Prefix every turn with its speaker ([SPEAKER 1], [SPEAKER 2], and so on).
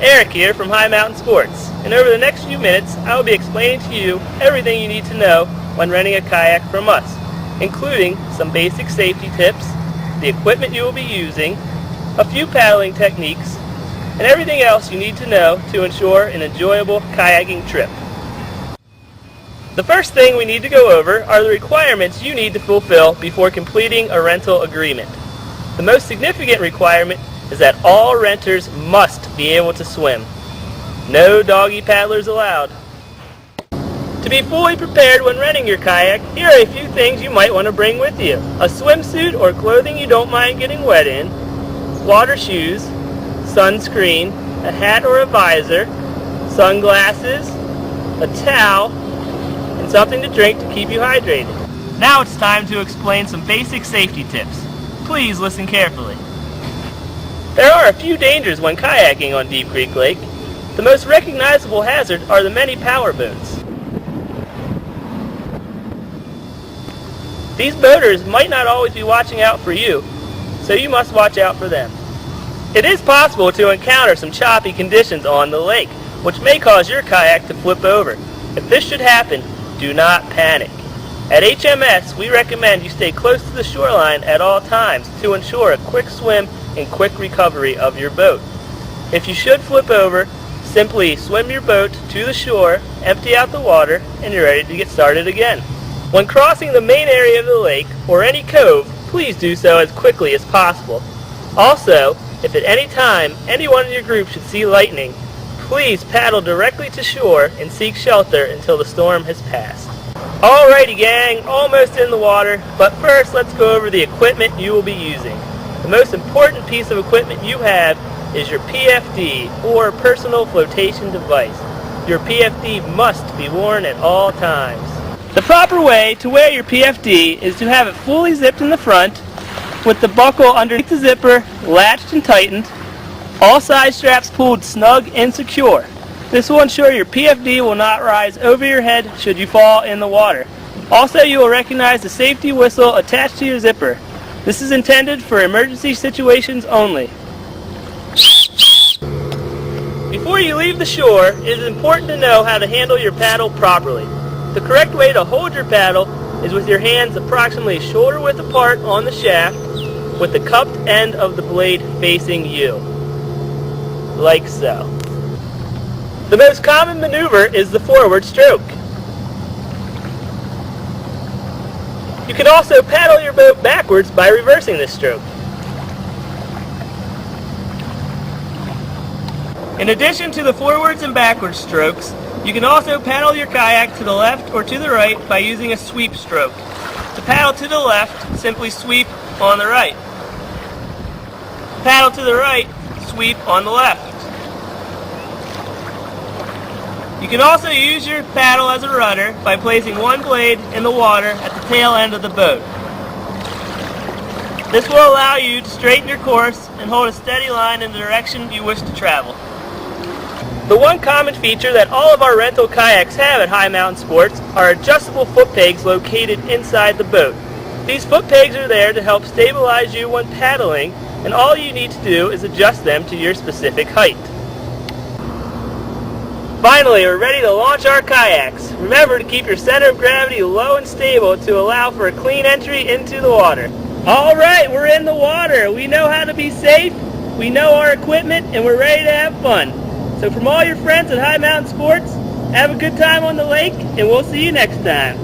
[SPEAKER 1] Eric here from High Mountain Sports, and over the next few minutes I will be explaining to you everything you need to know when renting a kayak from us, including some basic safety tips, the equipment you will be using, a few paddling techniques, and everything else you need to know to ensure an enjoyable kayaking trip. The first thing we need to go over are the requirements you need to fulfill before completing a rental agreement. The most significant requirement is that all renters must be able to swim. No doggy paddlers allowed. To be fully prepared when renting your kayak, here are a few things you might want to bring with you. A swimsuit or clothing you don't mind getting wet in, water shoes, sunscreen, a hat or a visor, sunglasses, a towel, and something to drink to keep you hydrated. Now it's time to explain some basic safety tips. Please listen carefully. There are a few dangers when kayaking on Deep Creek Lake. The most recognizable hazard are the many power boats. These boaters might not always be watching out for you, so you must watch out for them. It is possible to encounter some choppy conditions on the lake, which may cause your kayak to flip over. If this should happen, do not panic. At HMS, we recommend you stay close to the shoreline at all times to ensure a quick swim and quick recovery of your boat. If you should flip over, simply swim your boat to the shore, empty out the water, and you're ready to get started again. When crossing the main area of the lake or any cove, please do so as quickly as possible. Also, if at any time anyone in your group should see lightning, please paddle directly to shore and seek shelter until the storm has passed. Alrighty gang, almost in the water, but first let's go over the equipment you will be using. The most important piece of equipment you have is your PFD, or personal flotation device. Your PFD must be worn at all times. The proper way to wear your PFD is to have it fully zipped in the front, with the buckle underneath the zipper latched and tightened, all side straps pulled snug and secure. This will ensure your PFD will not rise over your head should you fall in the water. Also, you will recognize the safety whistle attached to your zipper. This is intended for emergency situations only. Before you leave the shore, it is important to know how to handle your paddle properly. The correct way to hold your paddle is with your hands approximately shoulder width apart on the shaft, with the cupped end of the blade facing you, like so. The most common maneuver is the forward stroke. You can also paddle your boat backwards by reversing this stroke. In addition to the forwards and backwards strokes, you can also paddle your kayak to the left or to the right by using a sweep stroke. To paddle to the left, simply sweep on the right. Paddle to the right, sweep on the left. You can also use your paddle as a rudder by placing one blade in the water at the tail end of the boat. This will allow you to straighten your course and hold a steady line in the direction you wish to travel. The one common feature that all of our rental kayaks have at High Mountain Sports are adjustable foot pegs located inside the boat. These foot pegs are there to help stabilize you when paddling, and all you need to do is adjust them to your specific height. Finally, we're ready to launch our kayaks. Remember to keep your center of gravity low and stable to allow for a clean entry into the water. Alright, we're in the water. We know how to be safe, we know our equipment, and we're ready to have fun. So from all your friends at High Mountain Sports, have a good time on the lake, and we'll see you next time.